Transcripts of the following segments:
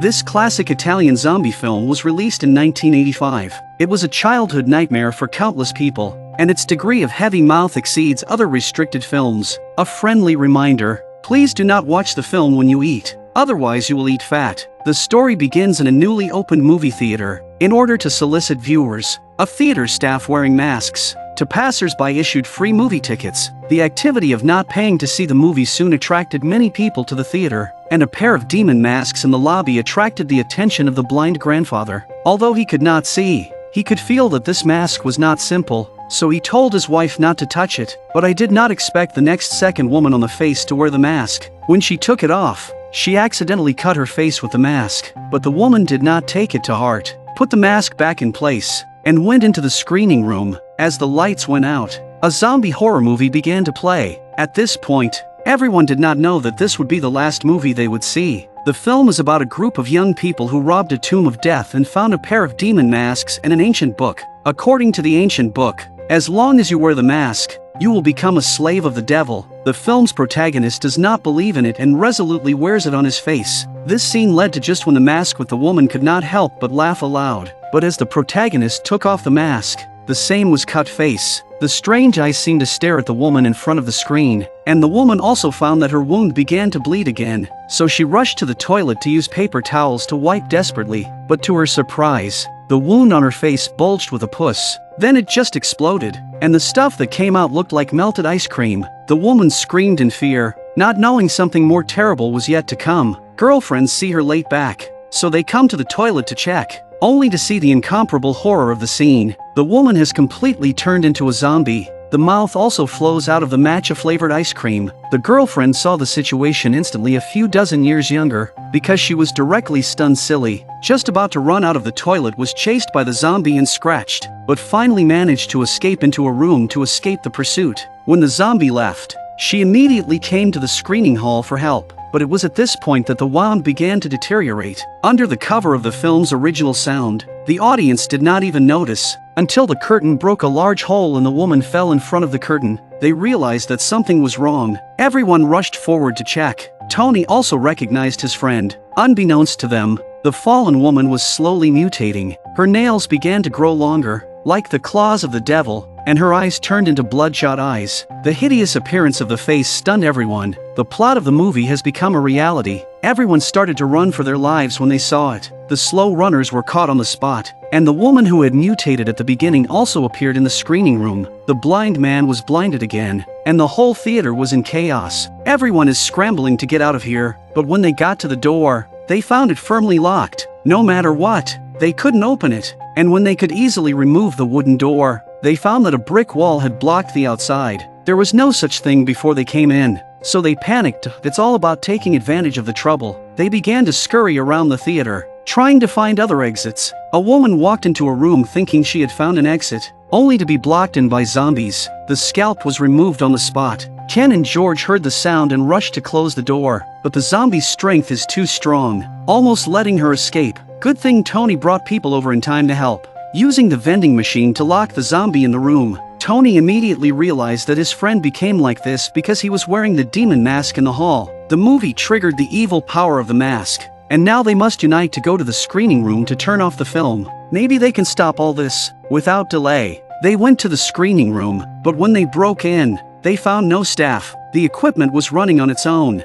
This classic Italian zombie film was released in 1985. It was a childhood nightmare for countless people, and its degree of heavy mouth exceeds other restricted films. A friendly reminder: please do not watch the film when you eat, otherwise you will eat fat. The story begins in a newly opened movie theater. In order to solicit viewers, a theater staff wearing masks to passers-by issued free movie tickets. The activity of not paying to see the movie soon attracted many people to the theater, and a pair of demon masks in the lobby attracted the attention of the blind grandfather. Although he could not see, he could feel that this mask was not simple, so he told his wife not to touch it. But I did not expect the next second woman on the face to wear the mask. When she took it off, she accidentally cut her face with the mask, but the woman did not take it to heart, put the mask back in place, and went into the screening room. As the lights went out, a zombie horror movie began to play. At this point, everyone did not know that this would be the last movie they would see. The film is about a group of young people who robbed a tomb of death and found a pair of demon masks and an ancient book. According to the ancient book, as long as you wear the mask, you will become a slave of the devil. The film's protagonist does not believe in it and resolutely wears it on his face. This scene led to just when the mask with the woman could not help but laugh aloud. But as the protagonist took off the mask, the same was cut face. The strange eyes seemed to stare at the woman in front of the screen, and the woman also found that her wound began to bleed again, so she rushed to the toilet to use paper towels to wipe desperately. But to her surprise, the wound on her face bulged with a pus. Then it just exploded, and the stuff that came out looked like melted ice cream. The woman screamed in fear, not knowing something more terrible was yet to come. Girlfriends see her late back, so they come to the toilet to check, only to see the incomparable horror of the scene. The woman has completely turned into a zombie. The mouth also flows out of the matcha-flavored ice cream. The girlfriend saw the situation instantly, a few dozen years younger, because she was directly stunned silly. Just about to run out of the toilet, was chased by the zombie and scratched, but finally managed to escape into a room to escape the pursuit. When the zombie left, she immediately came to the screening hall for help. But it was at this point that the wound began to deteriorate. Under the cover of the film's original sound, the audience did not even notice, until the curtain broke a large hole and the woman fell in front of the curtain. They realized that something was wrong. Everyone rushed forward to check. Tony also recognized his friend. Unbeknownst to them, the fallen woman was slowly mutating. Her nails began to grow longer, like the claws of the devil, and her eyes turned into bloodshot eyes. The hideous appearance of the face stunned everyone. The plot of the movie has become a reality. Everyone started to run for their lives when they saw it. The slow runners were caught on the spot, and the woman who had mutated at the beginning also appeared in the screening room. The blind man was blinded again, and the whole theater was in chaos. Everyone is scrambling to get out of here, but when they got to the door, they found it firmly locked. No matter what, they couldn't open it, and when they could easily remove the wooden door, they found that a brick wall had blocked the outside. There was no such thing before they came in, so they panicked. It's all about taking advantage of the trouble. They began to scurry around the theater, trying to find other exits. A woman walked into a room thinking she had found an exit, only to be blocked in by zombies. The scalp was removed on the spot. Ken and George heard the sound and rushed to close the door, but the zombie's strength is too strong, almost letting her escape. Good thing Tony brought people over in time to help. Using the vending machine to lock the zombie in the room, Tony immediately realized that his friend became like this because he was wearing the demon mask in the hall. The movie triggered the evil power of the mask, and now they must unite to go to the screening room to turn off the film. Maybe they can stop all this. Without delay, they went to the screening room, but when they broke in, they found no staff. The equipment was running on its own.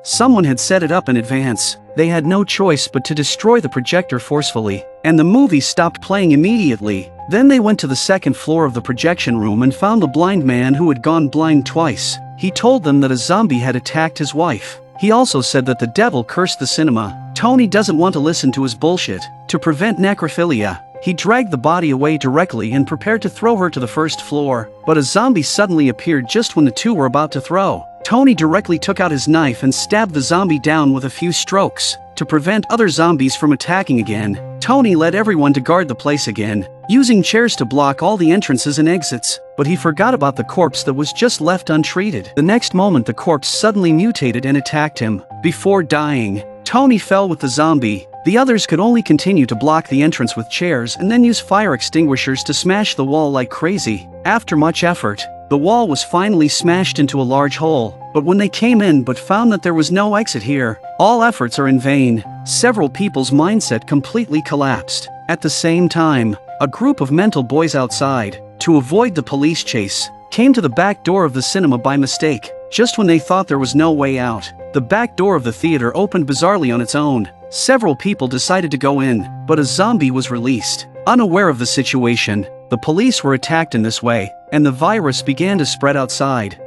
Someone had set it up in advance. They had no choice but to destroy the projector forcefully, and the movie stopped playing immediately. Then they went to the second floor of the projection room and found the blind man who had gone blind twice. He told them that a zombie had attacked his wife. He also said that the devil cursed the cinema. Tony doesn't want to listen to his bullshit. To prevent necrophilia, he dragged the body away directly and prepared to throw her to the first floor, but a zombie suddenly appeared just when the two were about to throw. Tony directly took out his knife and stabbed the zombie down with a few strokes. To prevent other zombies from attacking again, Tony led everyone to guard the place again, using chairs to block all the entrances and exits, but he forgot about the corpse that was just left untreated. The next moment the corpse suddenly mutated and attacked him. Before dying, Tony fell with the zombie. The others could only continue to block the entrance with chairs and then use fire extinguishers to smash the wall like crazy. After much effort, the wall was finally smashed into a large hole, but when they came in but found that there was no exit here, all efforts are in vain. several people's mindset completely collapsed. At the same time, a group of mental boys outside, to avoid the police chase, came to the back door of the cinema by mistake. Just when they thought there was no way out, the back door of the theater opened bizarrely on its own. Several people decided to go in, but a zombie was released. Unaware of the situation, the police were attacked in this way, and the virus began to spread outside.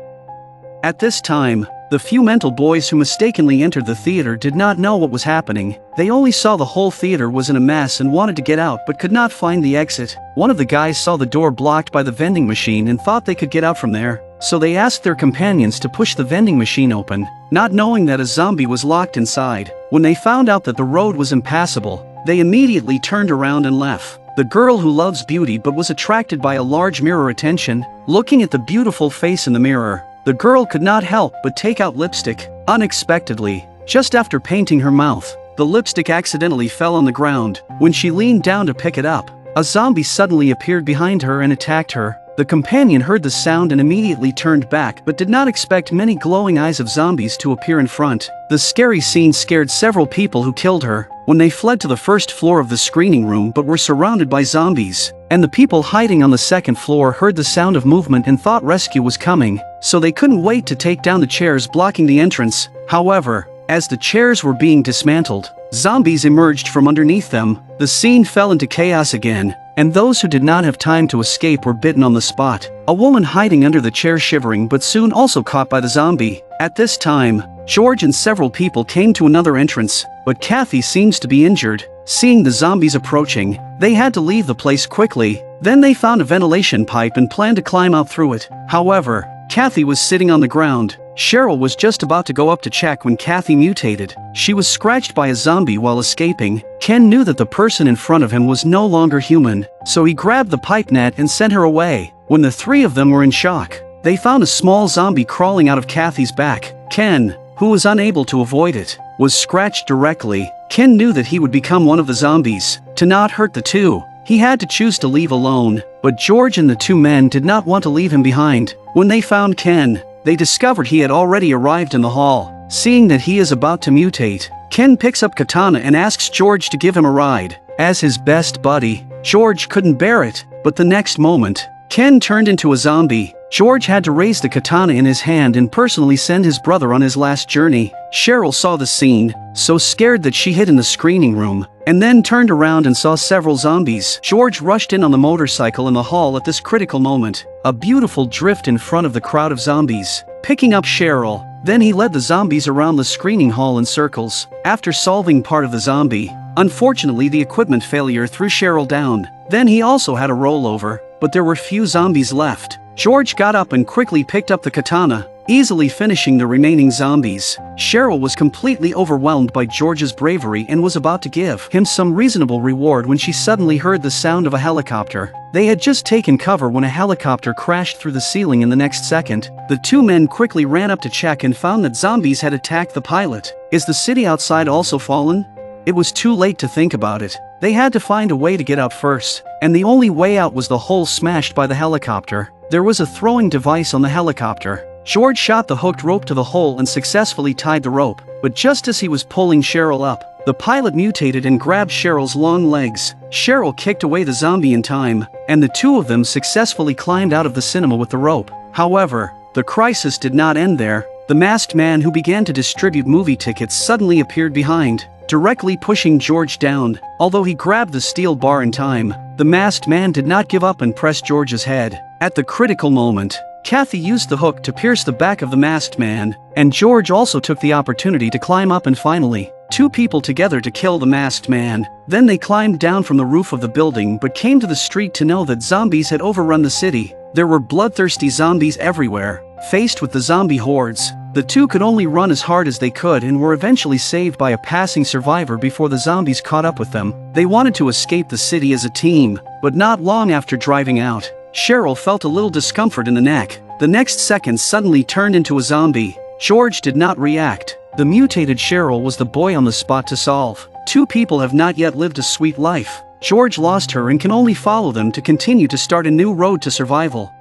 At this time, the few mental boys who mistakenly entered the theater did not know what was happening. They only saw the whole theater was in a mess and wanted to get out but could not find the exit. One of the guys saw the door blocked by the vending machine and thought they could get out from there, so they asked their companions to push the vending machine open, not knowing that a zombie was locked inside. When they found out that the road was impassable, they immediately turned around and left. The girl who loves beauty but was attracted by a large mirror attention, looking at the beautiful face in the mirror, the girl could not help but take out lipstick. Unexpectedly, just after painting her mouth, the lipstick accidentally fell on the ground. When she leaned down to pick it up, a zombie suddenly appeared behind her and attacked her. The companion heard the sound and immediately turned back but did not expect many glowing eyes of zombies to appear in front. The scary scene scared several people who killed her when they fled to the first floor of the screening room but were surrounded by zombies. And the people hiding on the second floor heard the sound of movement and thought rescue was coming, so they couldn't wait to take down the chairs blocking the entrance. However, as the chairs were being dismantled, zombies emerged from underneath them. The scene fell into chaos again, and those who did not have time to escape were bitten on the spot. A woman hiding under the chair shivering but soon also caught by the zombie. At this time, George and several people came to another entrance, but Kathy seems to be injured. Seeing the zombies approaching, they had to leave the place quickly. Then they found a ventilation pipe and planned to climb out through it. However, Kathy was sitting on the ground. Cheryl was just about to go up to check when Kathy mutated. She was scratched by a zombie while escaping. Ken knew that the person in front of him was no longer human, so he grabbed the pipe net and sent her away. When the three of them were in shock, they found a small zombie crawling out of Kathy's back. Ken, who was unable to avoid it, was scratched directly. Ken knew that he would become one of the zombies. To not hurt the two, he had to choose to leave alone, but George and the two men did not want to leave him behind. When they found Ken, they discovered he had already arrived in the hall. Seeing that he is about to mutate, Ken picks up Katana and asks George to give him a ride. As his best buddy, George couldn't bear it, but the next moment, Ken turned into a zombie. George had to raise the katana in his hand and personally send his brother on his last journey. Cheryl saw the scene, so scared that she hid in the screening room, and then turned around and saw several zombies. George rushed in on the motorcycle in the hall at this critical moment, a beautiful drift in front of the crowd of zombies, picking up Cheryl. Then he led the zombies around the screening hall in circles. After solving part of the zombie, unfortunately the equipment failure threw Cheryl down. Then he also had a rollover, but there were few zombies left. George got up and quickly picked up the katana, easily finishing the remaining zombies. Cheryl was completely overwhelmed by George's bravery and was about to give him some reasonable reward when she suddenly heard the sound of a helicopter. They had just taken cover when a helicopter crashed through the ceiling in the next second. The two men quickly ran up to check and found that zombies had attacked the pilot. Is the city outside also fallen? It was too late to think about it. They had to find a way to get out first, and the only way out was the hole smashed by the helicopter. There was a throwing device on the helicopter. George shot the hooked rope to the hole and successfully tied the rope, but just as he was pulling Cheryl up, the pilot mutated and grabbed Cheryl's long legs. Cheryl kicked away the zombie in time, and the two of them successfully climbed out of the cinema with the rope. However, the crisis did not end there. The masked man who began to distribute movie tickets suddenly appeared behind, directly pushing George down. Although he grabbed the steel bar in time, the masked man did not give up and pressed George's head. At the critical moment, Kathy used the hook to pierce the back of the masked man, and George also took the opportunity to climb up and finally, two people together to kill the masked man. Then they climbed down from the roof of the building but came to the street to know that zombies had overrun the city. There were bloodthirsty zombies everywhere. Faced with the zombie hordes, the two could only run as hard as they could and were eventually saved by a passing survivor before the zombies caught up with them. They wanted to escape the city as a team, but not long after driving out, Cheryl felt a little discomfort in the neck. The next second suddenly turned into a zombie. George did not react. The mutated Cheryl was the boy on the spot to solve. Two people have not yet lived a sweet life. George lost her and can only follow them to continue to start a new road to survival.